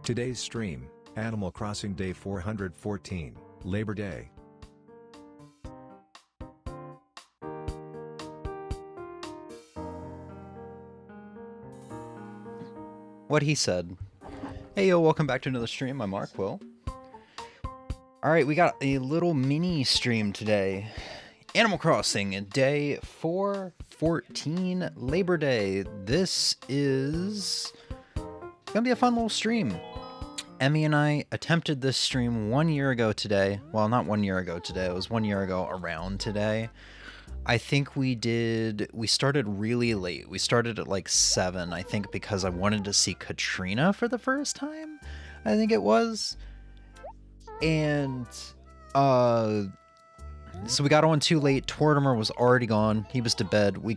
Today's stream, Animal Crossing Day 414, Labor Day. What he said. Hey yo, welcome back to another stream. I'm Arrquil. Alright, we got a little mini stream today. Animal Crossing, Day 414, Labor Day. This is gonna be a fun little stream. Emmy and I attempted this stream 1 year ago today. Well, not 1 year ago today. It was 1 year ago around today. I think we started really late. We started at like 7, I think, because I wanted to see Katrina for the first time, I think it was. And, so we got on too late. Tortimer was already gone. He was to bed. We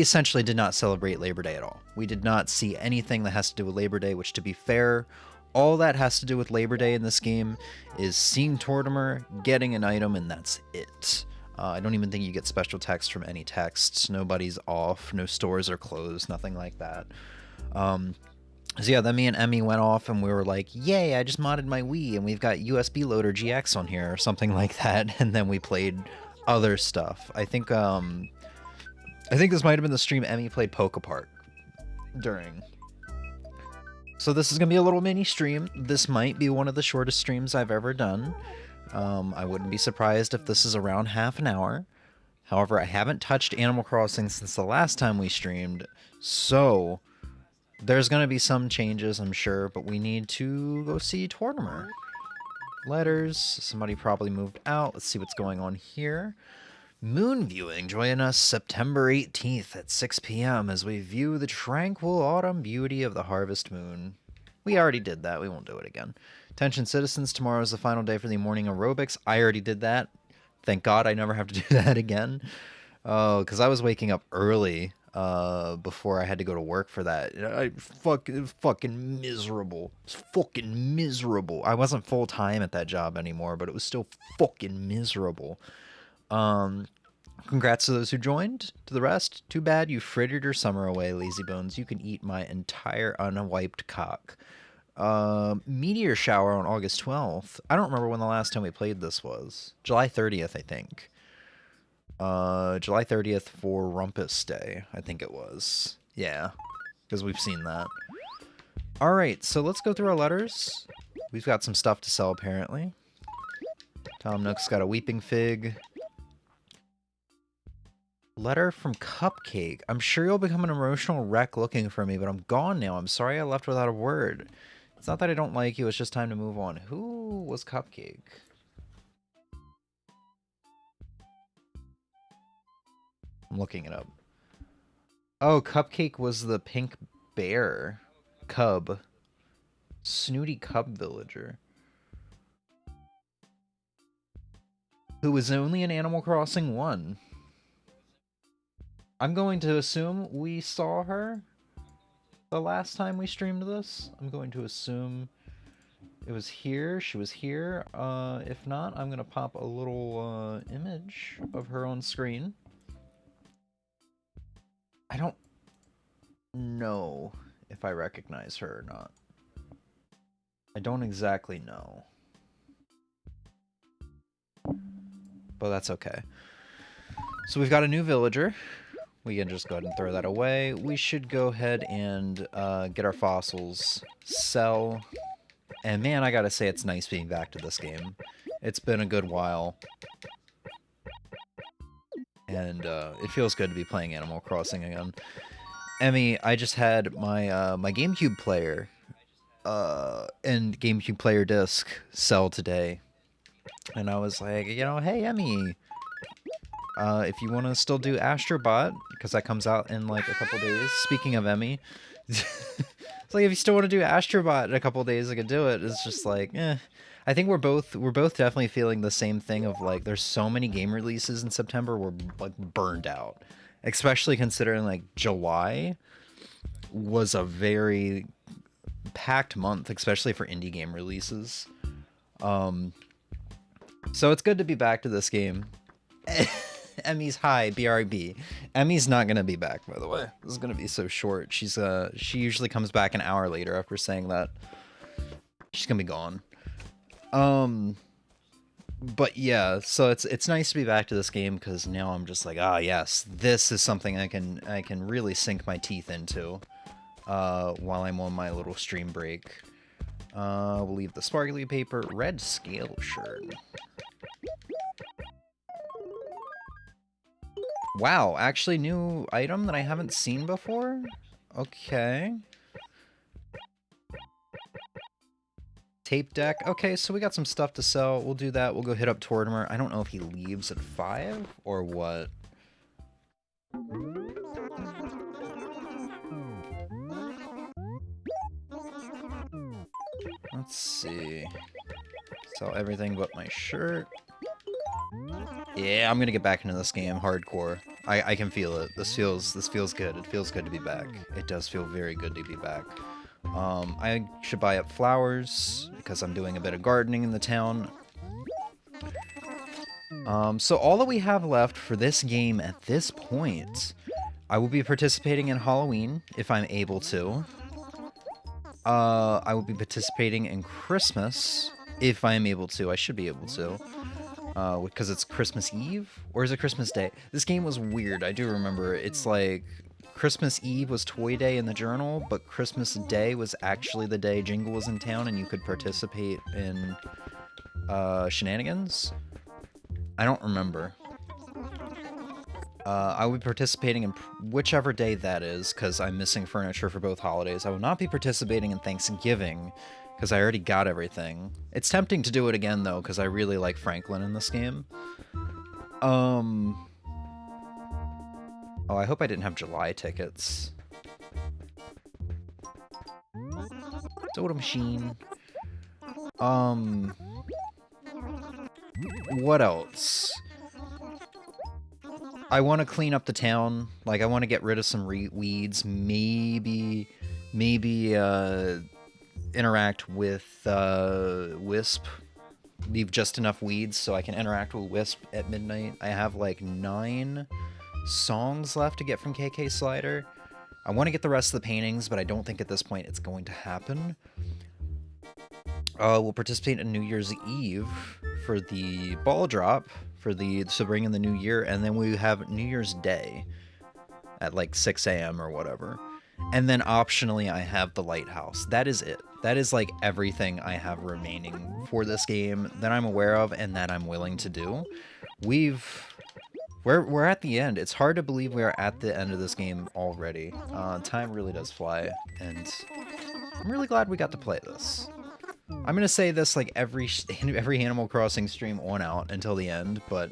essentially did not celebrate Labor Day at all. We did not see anything that has to do with Labor Day, which, to be fair, all that has to do with Labor Day in this game is seeing Tortimer, getting an item, and that's it. I don't even think you get special text from any texts. Nobody's off. No stores are closed. Nothing like that. So yeah, then me and Emmy went off and we were like, yay, I just modded my Wii and we've got USB Loader GX on here or something like that. And then we played other stuff. I think this might have been the stream Emmy played Pokepark during. So this is going to be a little mini stream. This might be one of the shortest streams I've ever done. I wouldn't be surprised if this is around half an hour. However, I haven't touched Animal Crossing since the last time we streamed, so there's going to be some changes, I'm sure, but we need to go see Tortimer. Letters. Somebody probably moved out. Let's see what's going on here. Moon viewing. Join us September 18th at 6 p.m. as we view the tranquil autumn beauty of the harvest moon. We already did that. We won't do it again. Attention citizens, tomorrow is the final day for the morning aerobics. I already did that. Thank God I never have to do that again. Because I was waking up early before I had to go to work for that. Fucking miserable. It's fucking miserable. I wasn't full-time at that job anymore, but it was still fucking miserable. Congrats to those who joined. To the rest, too bad you frittered your summer away, lazy bones. You can eat my entire unwiped cock. Meteor shower on August 12th. I don't remember when the last time we played this was. July 30th, I think. July 30th for Rumpus Day, I think it was. Yeah, because we've seen that. Alright, so let's go through our letters. We've got some stuff to sell, apparently. Tom Nook's got a weeping fig. Letter from Cupcake. I'm sure you'll become an emotional wreck looking for me, but I'm gone now. I'm sorry I left without a word. It's not that I don't like you, it's just time to move on. Who was Cupcake? I'm looking it up. Oh, Cupcake was the pink bear. Cub. Snooty cub villager. Who was only in Animal Crossing 1. I'm going to assume we saw her the last time we streamed this. I'm going to assume it was here. She was here. If not, I'm going to pop a little image of her on screen. I don't know if I recognize her or not. I don't exactly know. But that's okay. So we've got a new villager. We can just go ahead and throw that away. We should go ahead and get our fossils, sell. And man, I gotta say, it's nice being back to this game. It's been a good while. And it feels good to be playing Animal Crossing again. Emmy, I just had my my GameCube player and GameCube player disc sell today. And I was like, you know, hey, Emmy, if you want to still do Astrobot, because that comes out in like a couple days. Speaking of Emmy, it's like if you still want to do Astrobot in a couple days, I could do it. It's just like, eh. I think we're both definitely feeling the same thing of like there's so many game releases in September, we're like burned out. Especially considering like July was a very packed month, especially for indie game releases. So it's good to be back to this game. Emmy's hi, BRB. Emmy's not gonna be back, by the way. This is gonna be so short. She usually comes back an hour later after saying that. She's gonna be gone. But yeah, so it's nice to be back to this game because now I'm just like, ah, yes, this is something I can really sink my teeth into while I'm on my little stream break. We'll leave the sparkly paper, red scale shirt. Wow, actually new item that I haven't seen before? Okay. Tape deck. Okay, so we got some stuff to sell. We'll do that. We'll go hit up Tortimer. I don't know if he leaves at 5 or what. Let's see. Sell everything but my shirt. Yeah, I'm gonna get back into this game hardcore. I can feel it. This feels good. It feels good to be back. It does feel very good to be back. I should buy up flowers because I'm doing a bit of gardening in the town. So all that we have left for this game at this point, I will be participating in Halloween if I'm able to. I will be participating in Christmas if I am able to. I should be able to. Because it's Christmas Eve? Or is it Christmas Day? This game was weird. I do remember. It's like Christmas Eve was Toy Day in the journal, but Christmas Day was actually the day Jingle was in town and you could participate in shenanigans. I don't remember. I will be participating in whichever day that is, because I'm missing furniture for both holidays. I will not be participating in Thanksgiving, because I already got everything. It's tempting to do it again, though, because I really like Franklin in this game. Oh, I hope I didn't have July tickets. Soda machine. What else? I want to clean up the town. Like, I want to get rid of some weeds. Maybe, interact with Wisp. Leave just enough weeds so I can interact with Wisp at midnight. I have like 9 songs left to get from KK Slider. I want to get the rest of the paintings, but I don't think at this point it's going to happen. We'll participate in New Year's Eve for the ball drop to bring in the new year, and then we have New Year's Day at like 6 a.m. or whatever. And then optionally I have the lighthouse. That is it. That is like everything I have remaining for this game that I'm aware of and that I'm willing to do. We're at the end. It's hard to believe we are at the end of this game already. Time really does fly, and I'm really glad we got to play this. I'm gonna say this like every Animal Crossing stream on out until the end, but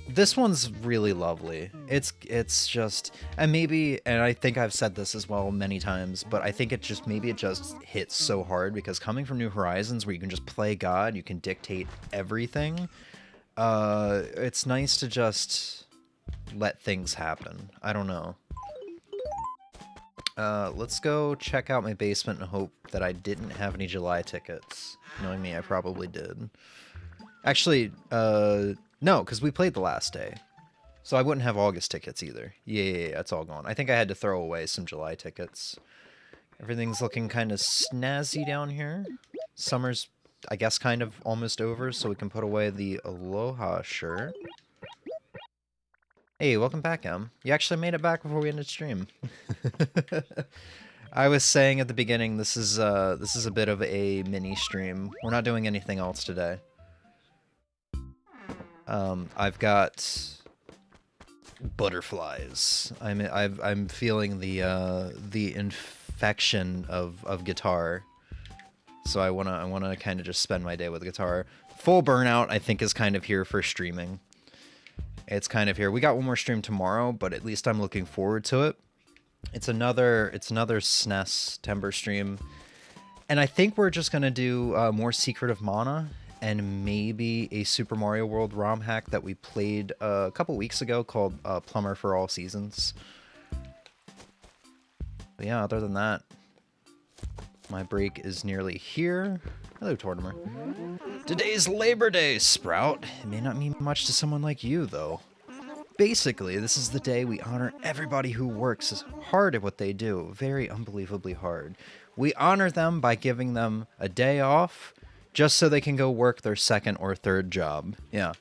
this one's really lovely. It's just, and I think I've said this as well many times, but I think it just hits so hard because coming from New Horizons where you can just play God, you can dictate everything. It's nice to just let things happen. I don't know. Let's go check out my basement and hope that I didn't have any July tickets. Knowing me, I probably did. Actually, no, because we played the last day. So I wouldn't have August tickets either. Yeah, it's all gone. I think I had to throw away some July tickets. Everything's looking kind of snazzy down here. Summer's, I guess, kind of almost over, so we can put away the Aloha shirt. Hey, welcome back, Em. You actually made it back before we ended stream. I was saying at the beginning, this is a bit of a mini stream. We're not doing anything else today. I've got butterflies. I'm feeling the infection of guitar. So I wanna kind of just spend my day with guitar. Full burnout, I think, is kind of here for streaming. It's kind of here. We got one more stream tomorrow, but at least I'm looking forward to it. It's another SNES Timber stream, and I think we're just gonna do more Secret of Mana and maybe a Super Mario World ROM hack that we played a couple weeks ago called Plumber for All Seasons. But yeah, other than that, my break is nearly here. Hello, Tortimer. Today's Labor Day, Sprout. It may not mean much to someone like you, though. Basically, this is the day we honor everybody who works as hard at what they do, very unbelievably hard. We honor them by giving them a day off, just so they can go work their second or third job. Yeah.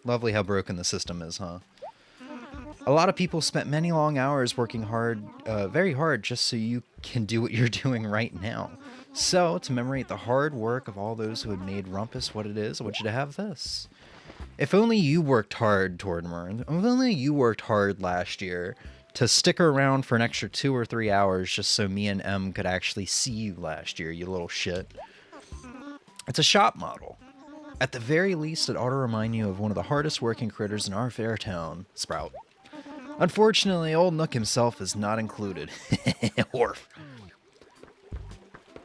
Lovely how broken the system is, huh? A lot of people spent many long hours working hard, very hard, just so you can do what you're doing right now. So, to commemorate the hard work of all those who had made Rumpus what it is, I want you to have this. If only you worked hard, Tortimer, if only you worked hard last year to stick around for an extra 2 or 3 hours just so me and M could actually see you last year, you little shit. It's a shop model. At the very least, it ought to remind you of one of the hardest working critters in our fair town, Sprout. Unfortunately, old Nook himself is not included. Orf.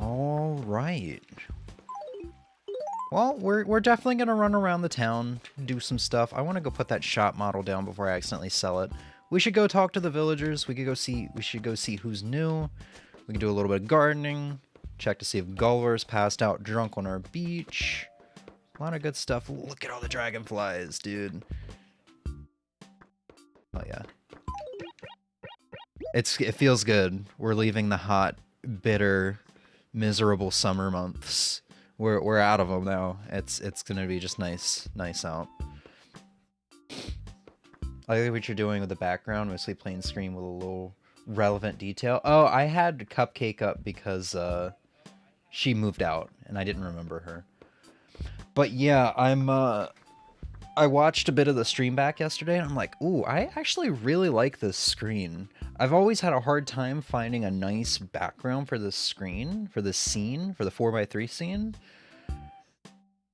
Alright. Well, we're definitely going to run around the town, do some stuff. I want to go put that shop model down before I accidentally sell it. We should go talk to the villagers. We should go see who's new. We can do a little bit of gardening. Check to see if Gulliver's passed out drunk on our beach. A lot of good stuff. Look at all the dragonflies, dude. Oh, yeah. It feels good. We're leaving the hot, bitter, miserable summer months. We're out of them now. It's gonna be just nice out. I like what you're doing with the background, mostly plain screen with a little relevant detail. Oh, I had Cupcake up because she moved out and I didn't remember her. But yeah, I watched a bit of the stream back yesterday and I'm like, ooh, I actually really like this screen. I've always had a hard time finding a nice background for this screen, for this scene, for the 4x3 scene.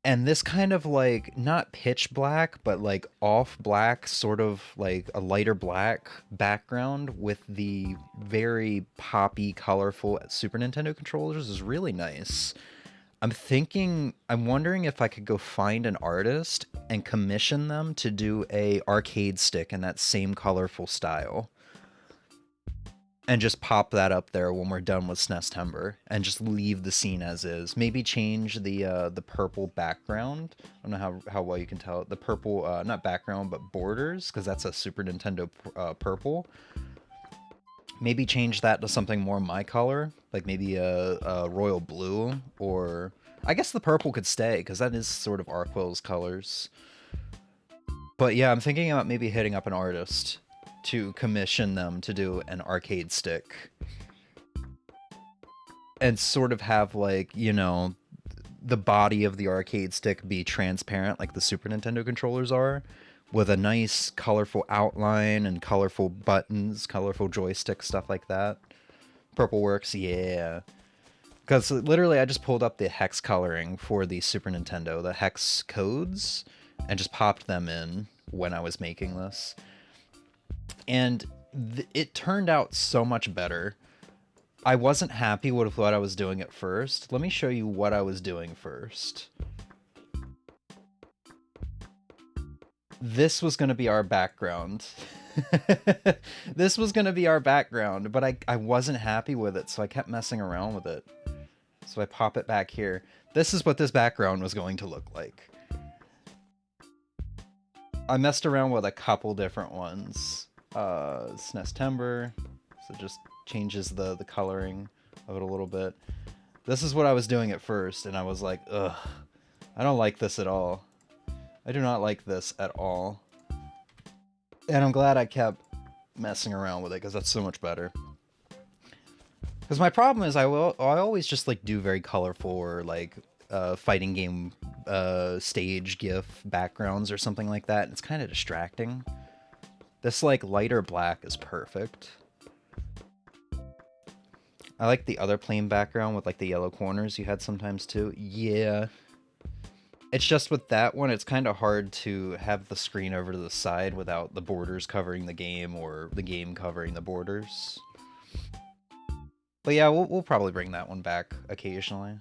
And this kind of like, not pitch black, but like off black, sort of like a lighter black background with the very poppy, colorful Super Nintendo controllers is really nice. I'm wondering if I could go find an artist and commission them to do a arcade stick in that same colorful style. And just pop that up there when we're done with SNEStember, and just leave the scene as is. Maybe change the purple background. I don't know how well you can tell it. The purple, not background, but borders, because that's a Super Nintendo purple. Maybe change that to something more my color, like maybe a royal blue, or I guess the purple could stay, because that is sort of Arrquil's colors. But yeah, I'm thinking about maybe hitting up an artist to commission them to do an arcade stick. And sort of have, like, you know, the body of the arcade stick be transparent like the Super Nintendo controllers are, with a nice colorful outline and colorful buttons, colorful joystick, stuff like that. Purple works, yeah. Because literally I just pulled up the hex coloring for the Super Nintendo, the hex codes, and just popped them in when I was making this. And it turned out so much better. I wasn't happy with what I was doing at first. Let me show you what I was doing first. This was going to be our background. This was going to be our background, but I wasn't happy with it, so I kept messing around with it. So I pop it back here. This is what this background was going to look like. I messed around with a couple different ones. SNEStember, so it just changes the coloring of it a little bit. This is what I was doing at first, and I was like, ugh, I don't like this at all. I do not like this at all. And I'm glad I kept messing around with it, because that's so much better. Because my problem is I always just like do very colorful or like fighting game stage GIF backgrounds or something like that. It's kind of distracting. This like lighter black is perfect. I like the other plain background with like the yellow corners you had sometimes too. Yeah. It's just with that one, it's kind of hard to have the screen over to the side without the borders covering the game or the game covering the borders. But yeah, we'll probably bring that one back occasionally.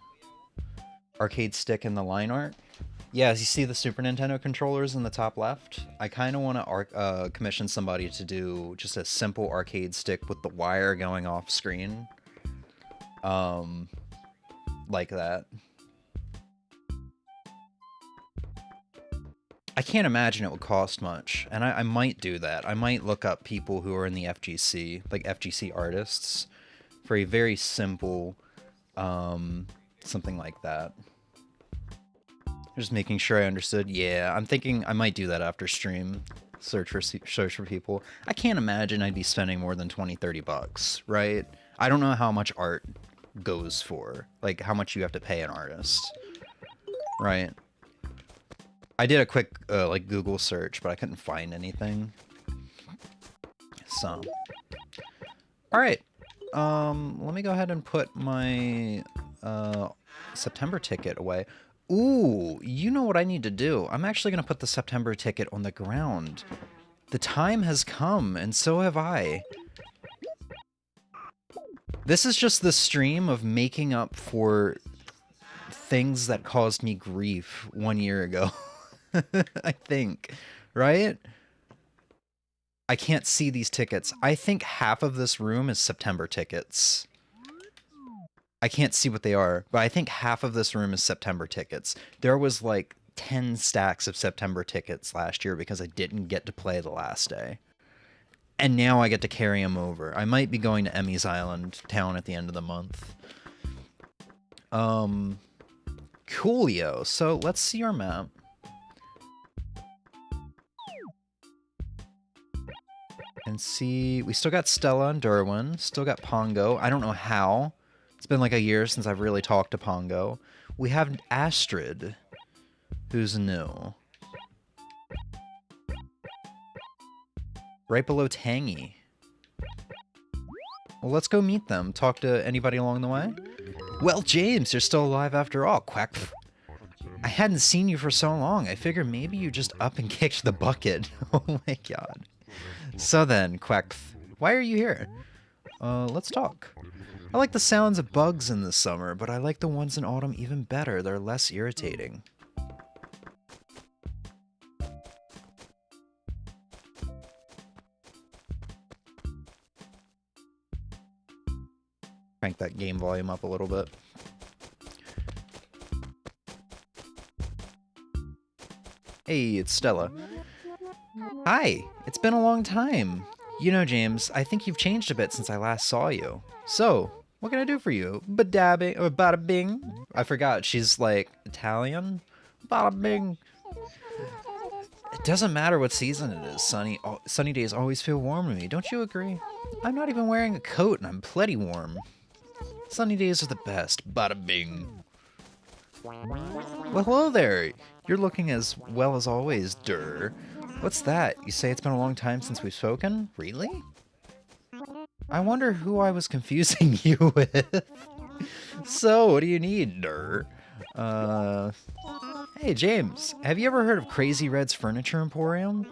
Arcade stick in the line art. Yeah, as you see the Super Nintendo controllers in the top left, I kind of want to commission somebody to do just a simple arcade stick with the wire going off screen. Like that. I can't imagine it would cost much, and I might do that. I might look up people who are in the FGC, like FGC artists, for a very simple, something like that. Just making sure I understood. Yeah, I'm thinking I might do that after stream. Search for people. I can't imagine I'd be spending more than 20-30 bucks, right? I don't know how much art goes for, like how much you have to pay an artist, right? I did a quick like Google search, but I couldn't find anything. So, all right. Let me go ahead and put my September ticket away. Ooh, you know what I need to do? I'm actually going to put the September ticket on the ground. The time has come, and so have I. This is just the stream of making up for things that caused me grief 1 year ago. I think, right? I can't see these tickets. I think half of this room is September tickets. I can't see what they are, but I think half of this room is September tickets. There was like 10 stacks of September tickets last year because I didn't get to play the last day. And now I get to carry them over. I might be going to Emmy's Island town at the end of the month. Coolio. So let's see our map. And see, we still got Stella and Derwin. Still got Pongo. I don't know how. It's been like a year since I've really talked to Pongo. We have Astrid, who's new. Right below Tangy. Well, let's go meet them. Talk to anybody along the way. Well, James, you're still alive after all. Quack. I hadn't seen you for so long. I figured maybe you just up and kicked the bucket. Oh my god. So then, Quack, why are you here? Let's talk. I like the sounds of bugs in the summer, but I like the ones in autumn even better. They're less irritating. Crank that game volume up a little bit. Hey, it's Stella. Hi, it's been a long time. You know, James, I think you've changed a bit since I last saw you. So, what can I do for you? Bada-bing, or bada-bing? I forgot, she's like Italian? Bada-bing. It doesn't matter what season it is, sunny days always feel warm to me, don't you agree? I'm not even wearing a coat and I'm plenty warm. Sunny days are the best, bada-bing. Well, hello there. You're looking as well as always, Durr. What's that? You say it's been a long time since we've spoken? Really? I wonder who I was confusing you with. So, what do you need, Durr? Hey, James, have you ever heard of Crazy Red's Furniture Emporium?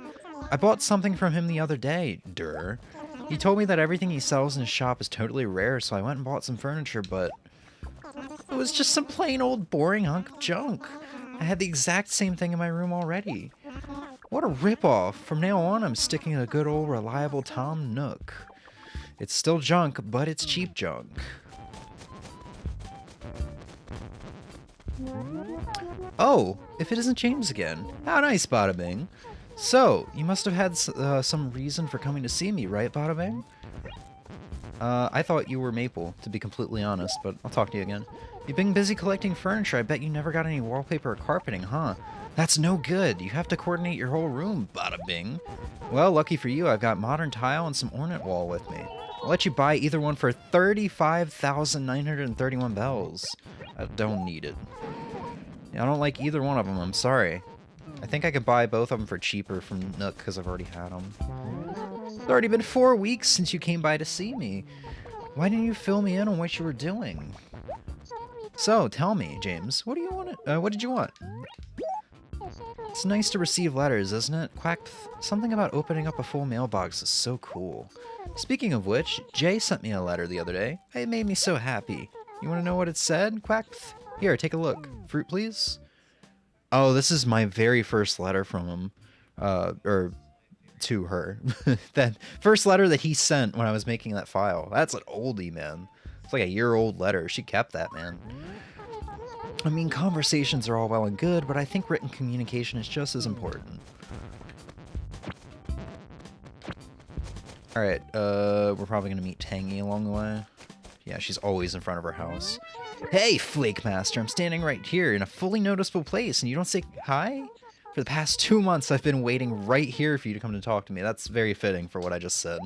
I bought something from him the other day, Durr. He told me that everything he sells in his shop is totally rare, so I went and bought some furniture, but it was just some plain old boring hunk of junk. I had the exact same thing in my room already. What a ripoff. From now on, I'm sticking to a good old reliable Tom Nook. It's still junk, but it's cheap junk. Oh, if it isn't James again. How nice, Bada Bing. So, you must have had some reason for coming to see me, right, Bada Bing? I thought you were Maple, to be completely honest, but I'll talk to you again. You've been busy collecting furniture. I bet you never got any wallpaper or carpeting, huh? That's no good. You have to coordinate your whole room, Bada Bing. Well, lucky for you, I've got modern tile and some ornament wall with me. I'll let you buy either one for 35,931 bells. I don't need it. I don't like either one of them, I'm sorry. I think I could buy both of them for cheaper from Nook because I've already had them. It's already been 4 weeks since you came by to see me. Why didn't you fill me in on what you were doing? So, tell me, James, what do you want? What did you want? It's nice to receive letters, isn't it? Quack. Something about opening up a full mailbox is so cool. Speaking of which, Jay sent me a letter the other day. It made me so happy. You want to know what it said? Quack. Here, take a look. Fruit, please. Oh, this is my very first letter from him. Or to her. That first letter that he sent when I was making that file. That's an oldie, man. It's like a year-old letter. She kept that, man. I mean, conversations are all well and good, but I think written communication is just as important. Alright, we're probably gonna meet Tangy along the way. Yeah, she's always in front of her house. Hey, Flake Master, I'm standing right here in a fully noticeable place, and you don't say hi? For the past 2 months, I've been waiting right here for you to come to talk to me. That's very fitting for what I just said.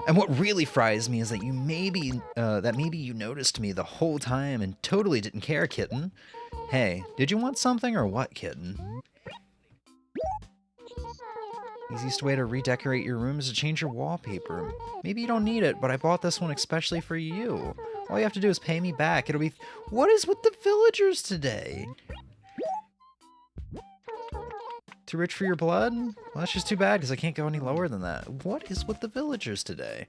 And what really fries me is that maybe you noticed me the whole time and totally didn't care, kitten. Hey, did you want something or what, kitten? Easiest way to redecorate your room is to change your wallpaper. Maybe you don't need it, but I bought this one especially for you. All you have to do is pay me back. It'll be... What is with the villagers today? Too rich for your blood? Well, that's just too bad because I can't go any lower than that. What is with the villagers today?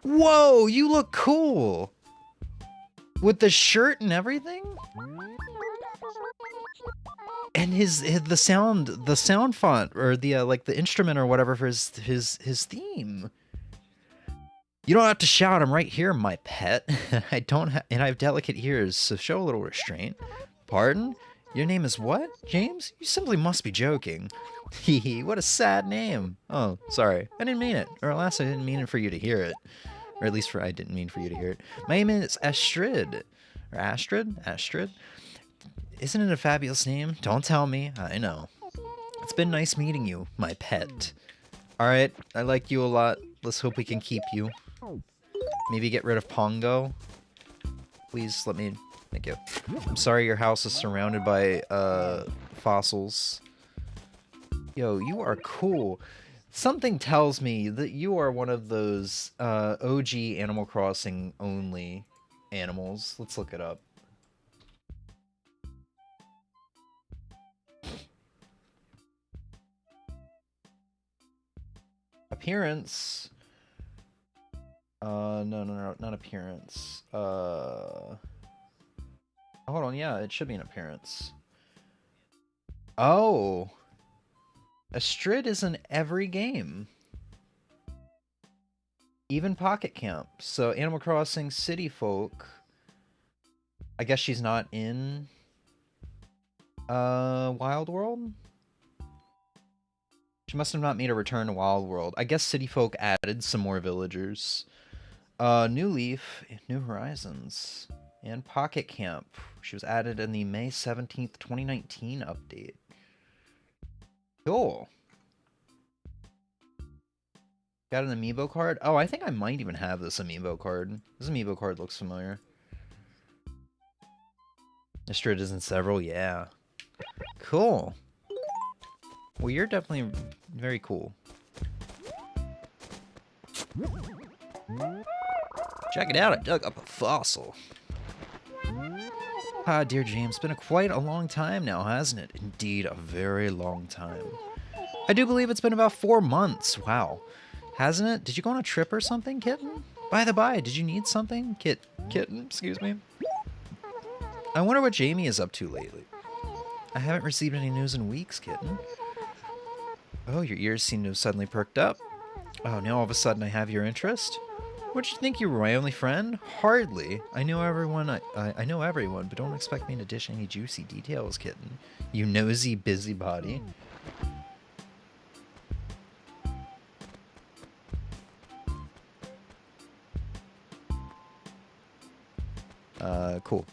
Whoa, you look cool! With the shirt and everything? And the sound font, or the like the instrument or whatever for his theme. You don't have to shout, I'm right here, my pet. And I have delicate ears, so show a little restraint. Pardon? Your name is what? James? You simply must be joking. Hehe, what a sad name. Oh, sorry. I didn't mean it. Or at last I didn't mean it for you to hear it. Or at least I didn't mean for you to hear it. My name is Astrid. Or Astrid? Astrid? Isn't it a fabulous name? Don't tell me. I know. It's been nice meeting you, my pet. Alright, I like you a lot. Let's hope we can keep you. Maybe get rid of Pongo. Please let me... Thank you. I'm sorry your house is surrounded by, fossils. Yo, you are cool. Something tells me that you are one of those, OG Animal Crossing only animals. Let's look it up. Appearance. No, not appearance. Hold on, yeah, it should be an appearance. Oh! Astrid is in every game. Even Pocket Camp. So, Animal Crossing City Folk. I guess she's not in... Wild World? She must have not made a return to Wild World. I guess City Folk added some more villagers. New Leaf, New Horizons, and Pocket Camp. She was added in the May 17th, 2019 update. Cool. Got an amiibo card? Oh, I think I might even have this amiibo card. This amiibo card looks familiar. Astrid is in several, yeah. Cool. Well, you're definitely very cool. Check it out, I dug up a fossil. Ah, dear James, it's been quite a long time now, hasn't it? Indeed, a very long time. I do believe it's been about 4 months. Wow. Hasn't it? Did you go on a trip or something, kitten? By the by, did you need something? Kitten, excuse me. I wonder what Jamie is up to lately. I haven't received any news in weeks, kitten. Oh, your ears seem to have suddenly perked up. Oh, now all of a sudden I have your interest? What did you think you were my only friend? Hardly. I know everyone, I know everyone, but don't expect me to dish any juicy details, kitten. You nosy busybody. Cool.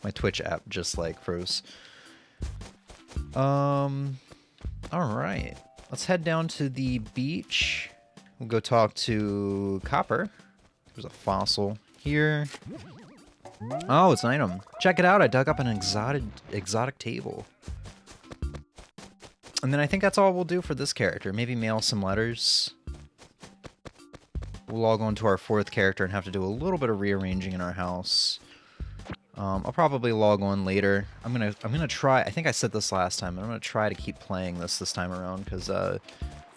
My Twitch app just like froze. Alright. Let's head down to the beach. We'll go talk to Copper. There's a fossil here. Oh, it's an item. Check it out. I dug up an exotic table. And then I think that's all we'll do for this character. Maybe mail some letters. We'll log on to our 4th character and have to do a little bit of rearranging in our house. I'll probably log on later. I'm gonna try. I think I said this last time. I'm gonna try to keep playing this time around because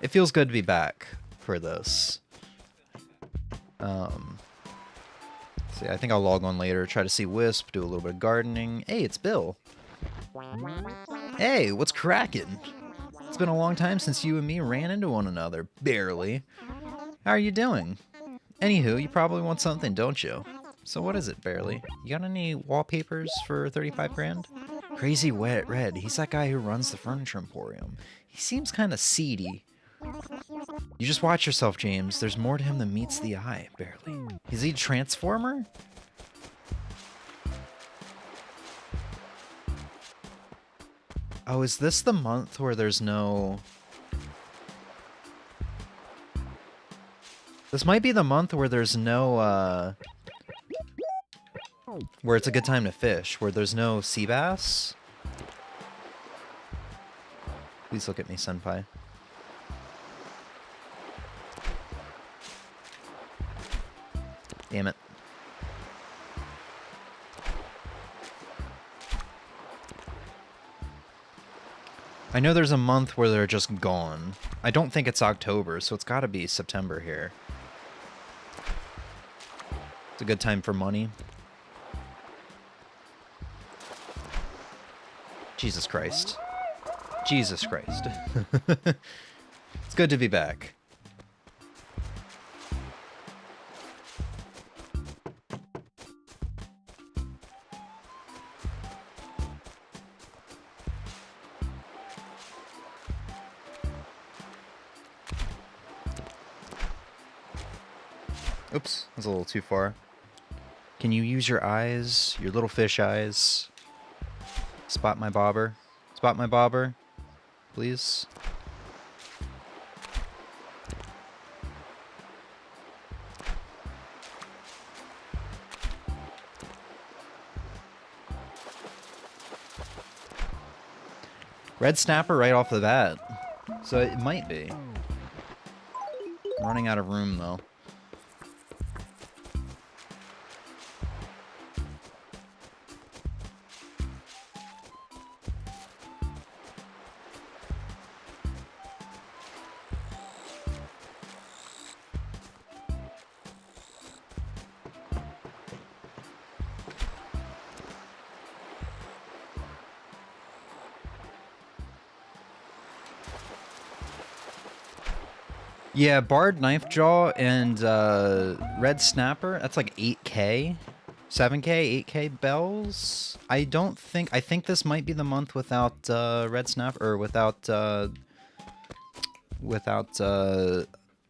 it feels good to be back for this. See, I think I'll log on later. Try to see Wisp. Do a little bit of gardening. Hey, it's Bill. Hey, what's cracking? It's been a long time since you and me ran into one another. Barely. How are you doing? Anywho, you probably want something, don't you? So what is it, Barely? You got any wallpapers for 35 grand? Crazy Wet Red. He's that guy who runs the furniture emporium. He seems kind of seedy. You just watch yourself, James. There's more to him than meets the eye, Barely. Is he a transformer? Oh, is this the month where there's no... This might be the month where there's no, where it's a good time to fish, where there's no sea bass. Please look at me, senpai. Damn it. I know there's a month where they're just gone. I don't think it's October, so it's gotta be September here. It's a good time for money. Jesus Christ. Jesus Christ. It's good to be back. Oops, that's a little too far. Can you use your eyes, your little fish eyes? Spot my bobber. Spot my bobber, please. Red snapper right off the bat. So it might be. I'm running out of room though. Yeah, Barred Knifejaw and Red Snapper, that's like 8k, 7k, 8k bells. I think this might be the month without Red Snapper, or without,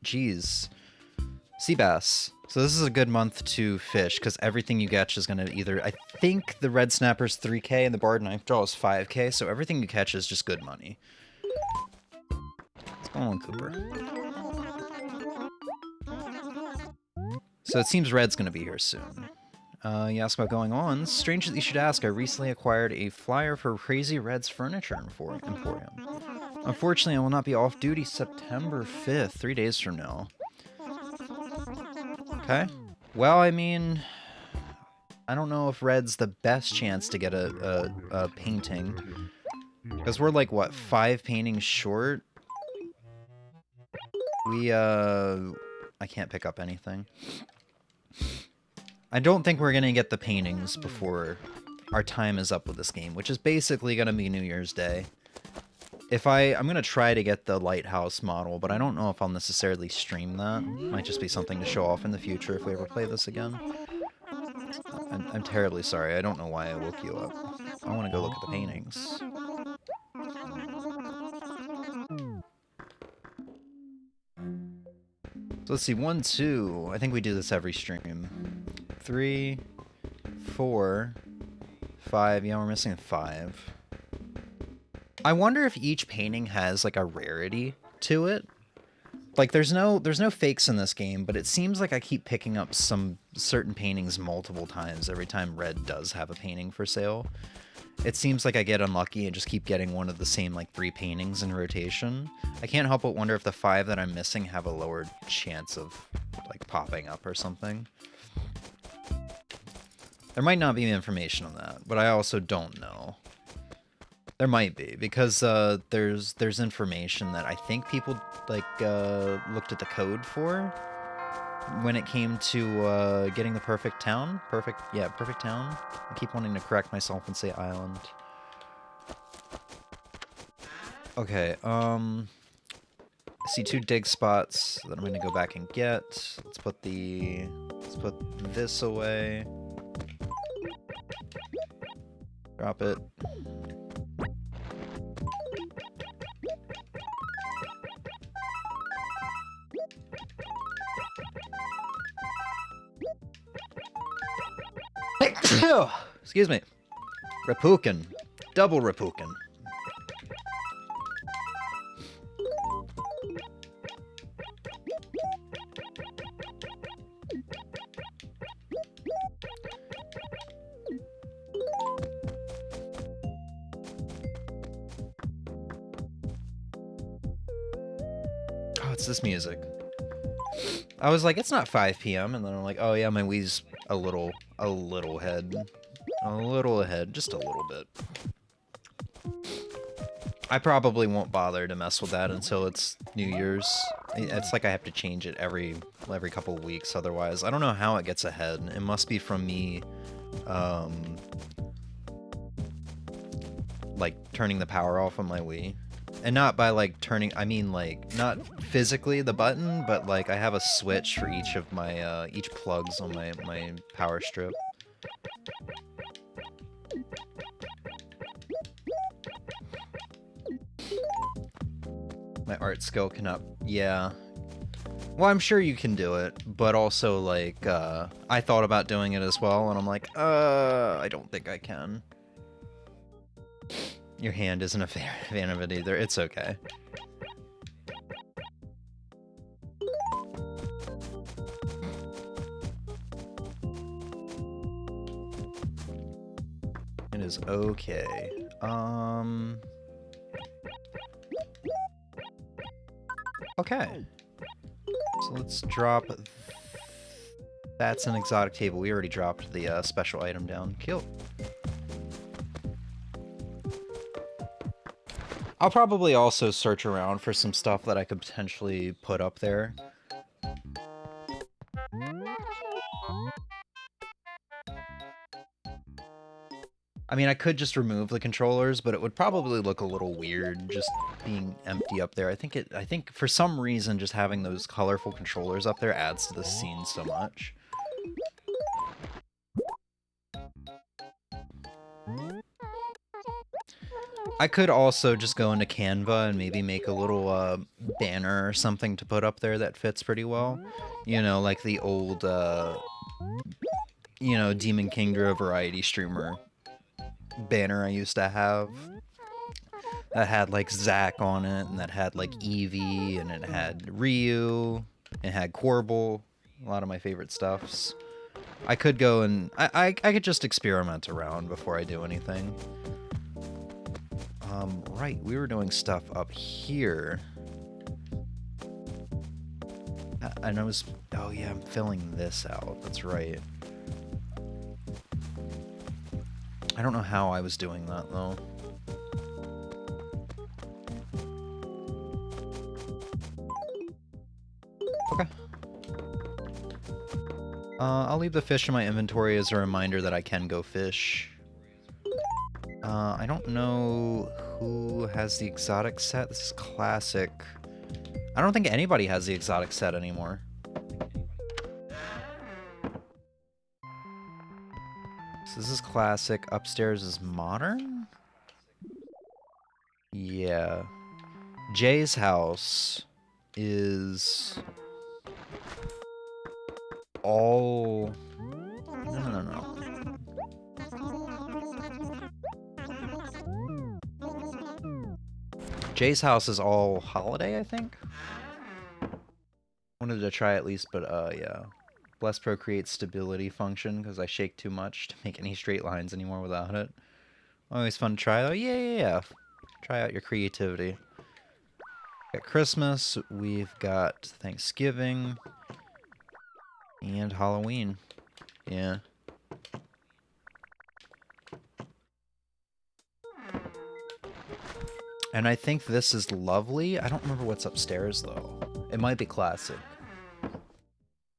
geez, sea bass. So this is a good month to fish, because everything you catch is going to either, I think the Red Snapper's 3k and the Barred Knifejaw is 5k, so everything you catch is just good money. What's going on, Cooper? So it seems Red's gonna be here soon. You ask about going on. Strange that you should ask. I recently acquired a flyer for Crazy Red's Furniture Emporium. Unfortunately, I will not be off duty September 5th, 3 days from now. Okay. Well, I mean, I don't know if Red's the best chance to get a painting. Because we're like, what, 5 paintings short? I can't pick up anything. I don't think we're gonna get the paintings before our time is up with this game, which is basically gonna be New Year's Day. I'm gonna try to get the lighthouse model, but I don't know if I'll necessarily stream that. Might just be something to show off in the future if we ever play this again. I'm terribly sorry. I don't know why I woke you up. I want to go look at the paintings. So let's see, 1, 2. I think we do this every stream. 3, 4, 5. Yeah, we're missing 5. I wonder if each painting has like a rarity to it. Like there's no fakes in this game, but it seems like I keep picking up some certain paintings multiple times every time Red does have a painting for sale. It seems like I get unlucky and just keep getting one of the same like 3 paintings in rotation. I can't help but wonder if the 5 that I'm missing have a lower chance of like popping up or something. There might not be information on that, but I also don't know. There might be, because there's information that I think people like looked at the code for when it came to getting the perfect town. Perfect town. I keep wanting to correct myself and say island. Okay, I see 2 dig spots that I'm gonna go back and get. Let's put this away. Drop it. Excuse me. Rapukin. Double Rapukin. Oh, it's this music. I was like, it's not 5 p.m. and then I'm like, oh yeah, my Wii's a little ahead. A little ahead, just a little bit. I probably won't bother to mess with that until it's New Year's. It's like I have to change it every couple of weeks otherwise. I don't know how it gets ahead. It must be from me like turning the power off on my Wii. And not by like turning, I mean like not physically the button, but like I have a switch for each of my each plugs on my power strip. My art skill cannot, yeah. Well, I'm sure you can do it, but also like I thought about doing it as well, and I'm like, I don't think I can. Your hand isn't a fan of it either. It's okay. It is okay. Okay. So let's drop... That's an exotic table. We already dropped the special item down. Kill. I'll probably also search around for some stuff that I could potentially put up there. I mean, I could just remove the controllers, but it would probably look a little weird just being empty up there. I think for some reason just having those colorful controllers up there adds to the scene so much. I could also just go into Canva and maybe make a little banner or something to put up there that fits pretty well. You know, like the old, you know, Demon Kingdra variety streamer banner I used to have. That had like Zack on it, and that had like Eevee, and it had Ryu, it had Corbel, a lot of my favorite stuffs. I could go and, I could just experiment around before I do anything. Right, we were doing stuff up here. And I was, oh yeah, I'm filling this out, that's right. I don't know how I was doing that, though. Okay. I'll leave the fish in my inventory as a reminder that I can go fish. I don't know who has the exotic set. This is classic. I don't think anybody has the exotic set anymore. So this is classic. Upstairs is modern? Yeah. Jay's house is all... No. Jay's house is all holiday, I think? Wanted to try at least, but yeah. Bless Procreate stability function, because I shake too much to make any straight lines anymore without it. Always fun to try, though. Yeah. Try out your creativity. Got Christmas, we've got Thanksgiving, and Halloween. Yeah. And I think this is lovely. I don't remember what's upstairs, though. It might be classic.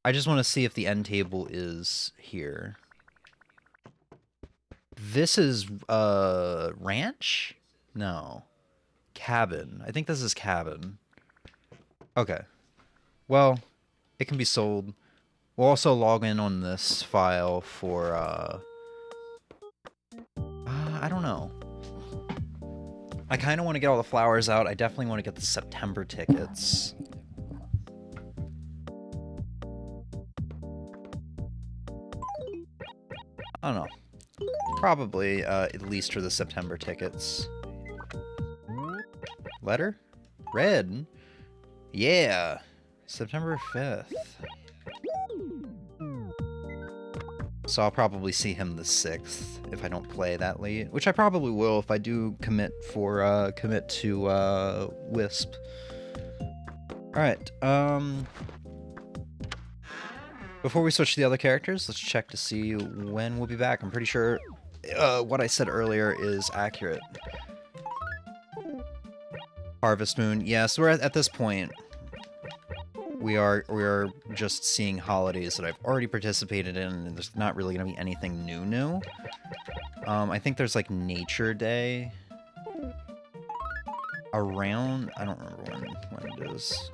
I just want to see if the end table is here. This is, ranch? No. Cabin. I think this is cabin. Okay. Well, it can be sold. We'll also log in on this file for, I don't know. I kind of want to get all the flowers out. I definitely want to get the September tickets. I don't know. Probably, at least for the September tickets. Letter? Red? Yeah! September 5th. So I'll probably see him the 6th if I don't play that late. Which I probably will if I do commit to, Wisp. Alright, before we switch to the other characters, let's check to see when we'll be back. I'm pretty sure what I said earlier is accurate. Harvest Moon. Yeah, so we're at this point. We are just seeing holidays that I've already participated in, and there's not really going to be anything new. I think there's like Nature Day. Around... I don't remember when it is.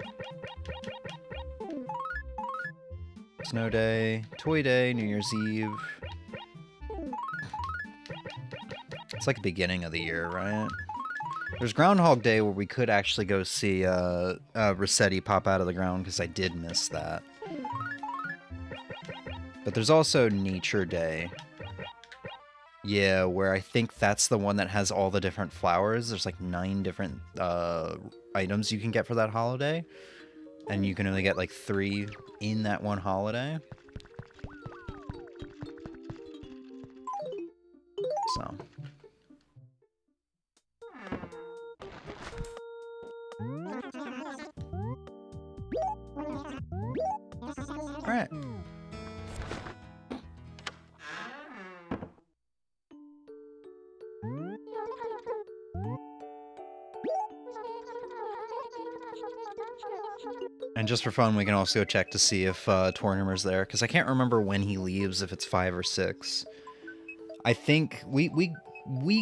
Snow Day, Toy Day, New Year's Eve. It's like the beginning of the year, right? There's Groundhog Day where we could actually go see Rossetti pop out of the ground because I did miss that. But there's also Nature Day. Yeah, where I think that's the one that has all the different flowers. There's like 9 different items you can get for that holiday. And you can only get like 3 in that one holiday. So. Alright. And just for fun, we can also check to see if Tornimer's there, because I can't remember when he leaves, if it's 5 or 6. I think we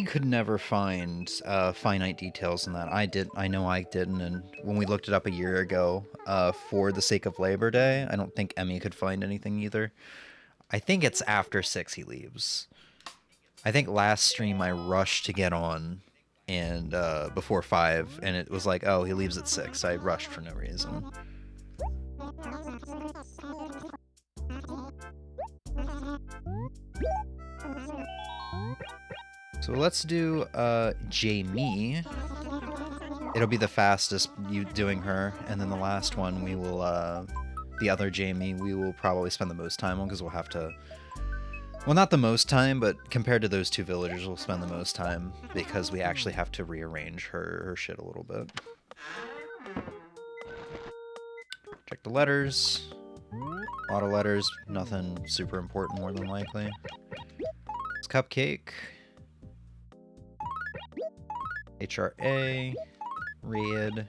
could never find finite details in that. I know I didn't, and when we looked it up a year ago for the sake of Labor Day, I don't think Emmy could find anything either. I think it's after 6 he leaves. I think last stream I rushed to get on and before 5, and it was like, oh, he leaves at 6. I rushed for no reason. So let's do Jamie. It'll be the fastest, you doing her, and then the last one we will, the other Jamie, we will probably spend the most time on, because we'll have to, well, not the most time, but compared to those 2 villagers, we'll spend the most time, because we actually have to rearrange her shit a little bit. Check the letters. A lot of letters, nothing super important more than likely. It's Cupcake. HRA. Red.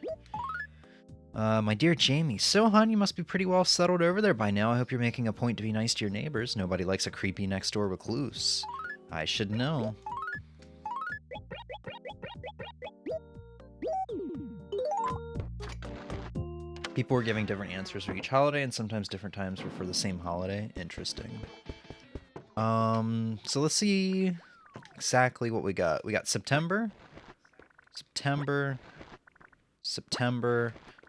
My dear Jamie. So, hon, you must be pretty well settled over there by now. I hope you're making a point to be nice to your neighbors. Nobody likes a creepy next-door recluse. I should know. People were giving different answers for each holiday, and sometimes different times were for the same holiday. Interesting. So let's see exactly what we got. We got September. September.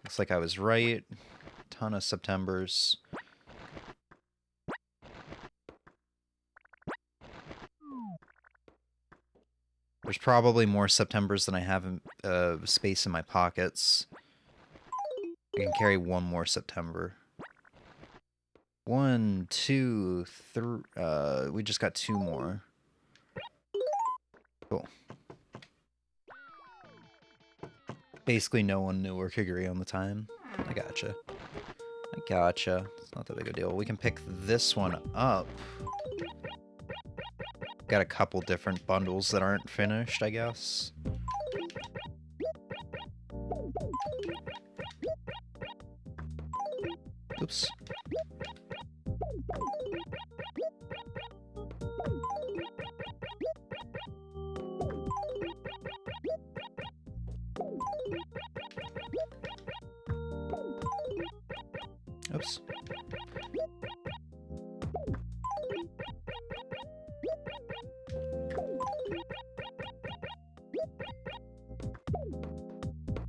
Looks like I was right. Ton of Septembers. There's probably more Septembers than I have in, space in my pockets. I can carry one more September. 1, 2, 3. We just got 2 more. Cool. Basically, no one knew or could agree on the time. I gotcha. It's not that big a deal. We can pick this one up. Got a couple different bundles that aren't finished, I guess. Oops. Oops.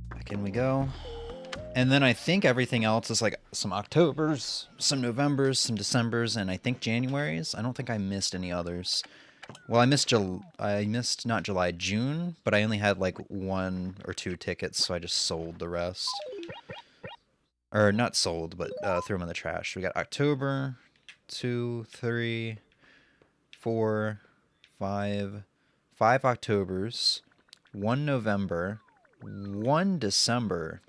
Back in we go. And then I think everything else is like some Octobers, some Novembers, some Decembers, and I think Januaries. I don't think I missed any others. Well, I missed not July, June, but I only had like 1 or 2 tickets, so I just sold the rest. Or not sold, but threw them in the trash. We got October, 2, 3, 4, 5, 5 Octobers, 1 November, 1 December.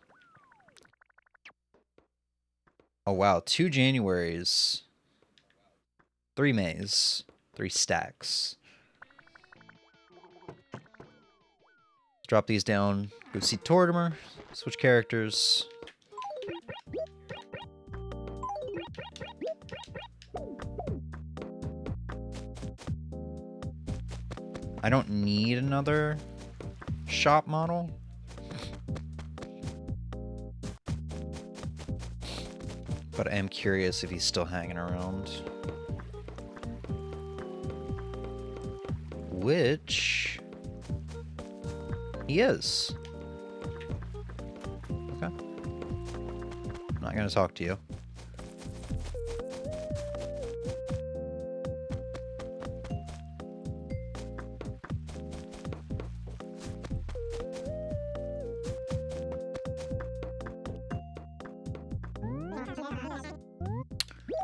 Oh wow, 2 Januaries, 3 Mays, 3 stacks. Let's drop these down, go see Tortimer, switch characters. I don't need another shop model. But I am curious if he's still hanging around. Which he is. Okay. I'm not gonna talk to you.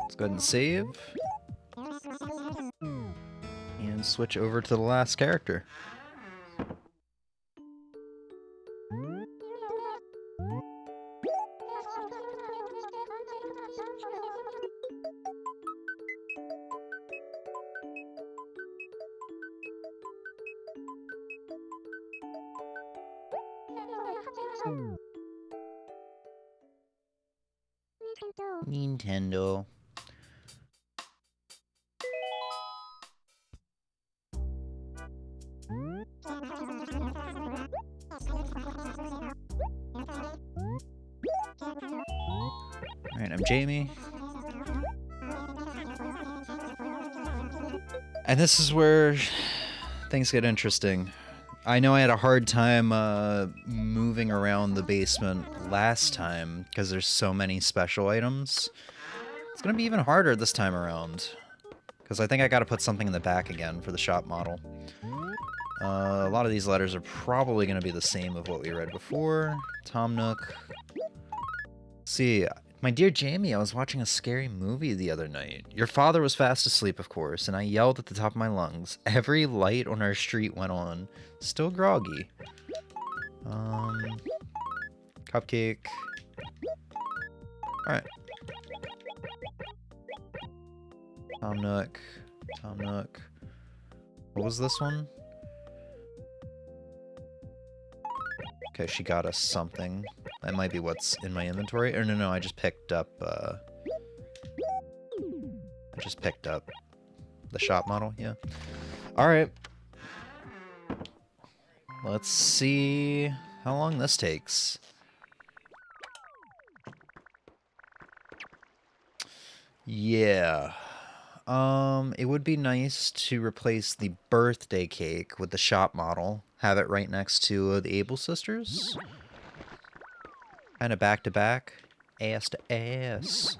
Let's go ahead and save. And switch over to the last character. Nintendo. Alright, I'm Jamie. And this is where things get interesting. I know I had a hard time moving around the basement last time because there's so many special items. It's going to be even harder this time around because I think I got to put something in the back again for the shop model. A lot of these letters are probably going to be the same of what we read before. Tom Nook. See, my dear Jamie, I was watching a scary movie the other night. Your father was fast asleep, of course, and I yelled at the top of my lungs. Every light on our street went on. Still groggy. Cupcake. Alright. Tom Nook. Tom Nook. What was this one? Okay, she got us something. That might be what's in my inventory. Or no, I just picked up, the shop model, yeah. Alright. Let's see how long this takes. Yeah. It would be nice to replace the birthday cake with the shop model. Have it right next to the Able sisters. Kind of back to back. Ass to ass.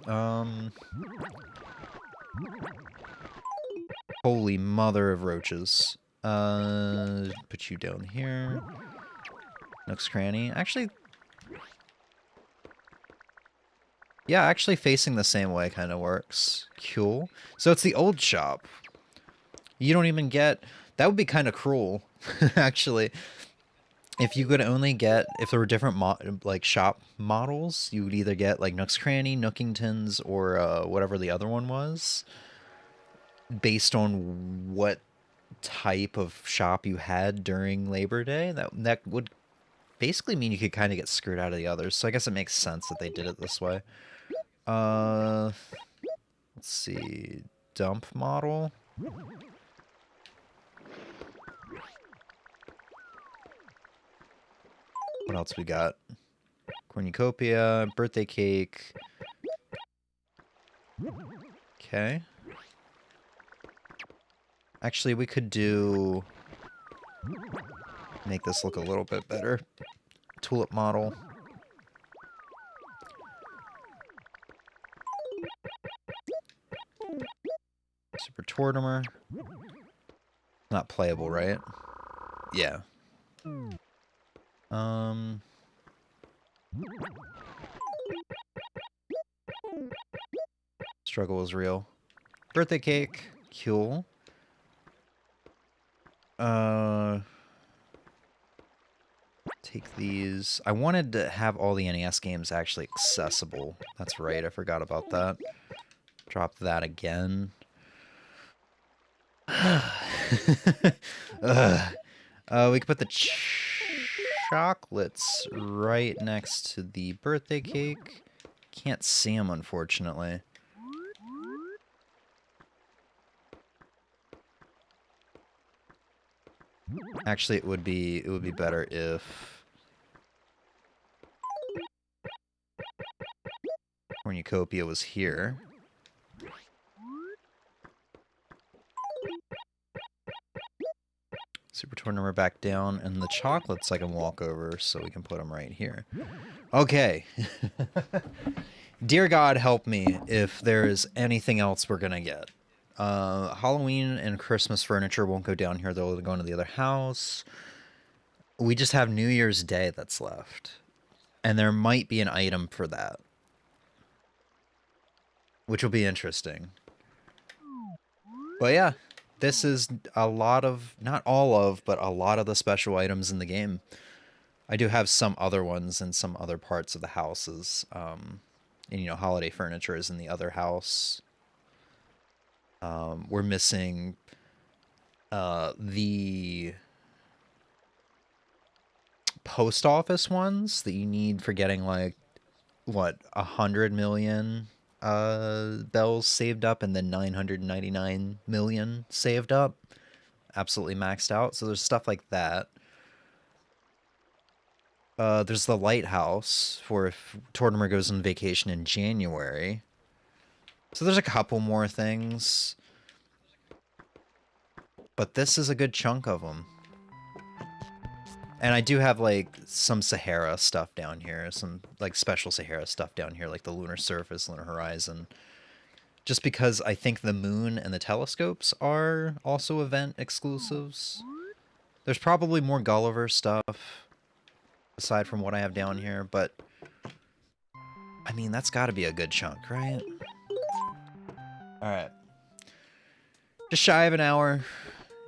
Holy mother of roaches. Put you down here. Nook's Cranny. Actually... yeah, actually facing the same way kind of works. Cool. So it's the old shop. You don't even get... that would be kind of cruel, actually. If you could only get... if there were different like shop models, you would either get like Nook's Cranny, Nookingtons, or whatever the other one was. Based on what type of shop you had during Labor Day. That would basically mean you could kind of get screwed out of the others. So I guess it makes sense that they did it this way. Let's see. Dump model. What else we got? Cornucopia, birthday cake. Okay. Actually, we could make this look a little bit better. Tulip model. Super Tortimer. Not playable, right? Yeah. Struggle is real. Birthday cake. Cool. Take these. I wanted to have all the NES games actually accessible. That's right, I forgot about that. Drop that again. We could put the chocolates right next to the birthday cake. Can't see them, unfortunately. Actually, it would be better if Cornucopia was here. Super Tournament back down, and the chocolates I can walk over, so we can put them right here. Okay. Dear God, help me if there is anything else we're gonna get. Halloween and Christmas furniture won't go down here, they'll go into the other house. We just have New Year's Day that's left. And there might be an item for that. Which will be interesting. But yeah, this is a lot of, not all of, but a lot of the special items in the game. I do have some other ones in some other parts of the houses. And, you know, holiday furniture is in the other house. We're missing the post office ones that you need for getting, like, what, 100 million bells saved up and then 999 million saved up. Absolutely maxed out. So there's stuff like that. There's the lighthouse for if Tortimer goes on vacation in January. So there's a couple more things. But this is a good chunk of them. And I do have, like, some Sahara stuff down here. Some, like, special Sahara stuff down here, like the Lunar Surface, Lunar Horizon. Just because I think the moon and the telescopes are also event exclusives. There's probably more Gulliver stuff, aside from what I have down here, but... I mean, that's gotta be a good chunk, right? Alright. Just shy of an hour.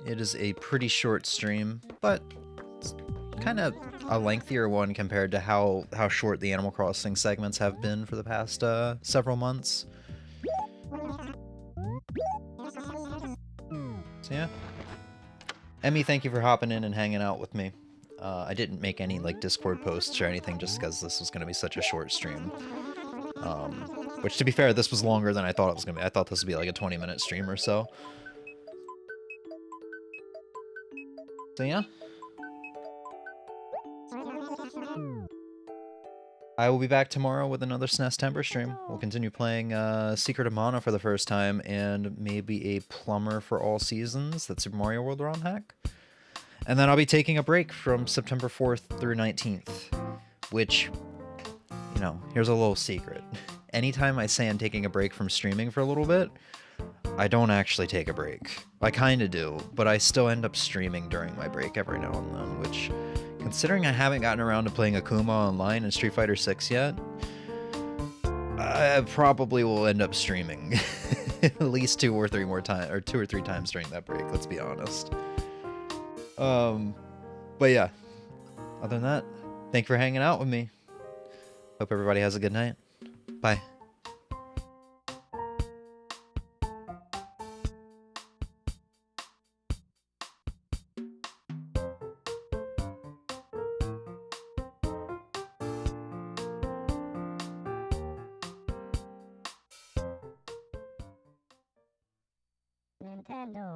It is a pretty short stream, but... it's kind of a lengthier one compared to how short the Animal Crossing segments have been for the past several months. So yeah. Emmy, thank you for hopping in and hanging out with me. I didn't make any like Discord posts or anything just because this was going to be such a short stream. Which, to be fair, this was longer than I thought it was going to be. I thought this would be like a 20-minute stream or so. So yeah. I will be back tomorrow with another SNES stream. We'll continue playing Secret of Mana for the first time, and maybe a Plumber for All Seasons, that's Super Mario World ROM hack. And then I'll be taking a break from September 4th through 19th, which, you know, here's a little secret. Anytime I say I'm taking a break from streaming for a little bit, I don't actually take a break. I kind of do, but I still end up streaming during my break every now and then, which... considering I haven't gotten around to playing Akuma Online and Street Fighter 6 yet, I probably will end up streaming at least 2 or 3 times during that break, let's be honest. But yeah, other than that, thank you for hanging out with me. Hope everybody has a good night. Bye. Nintendo.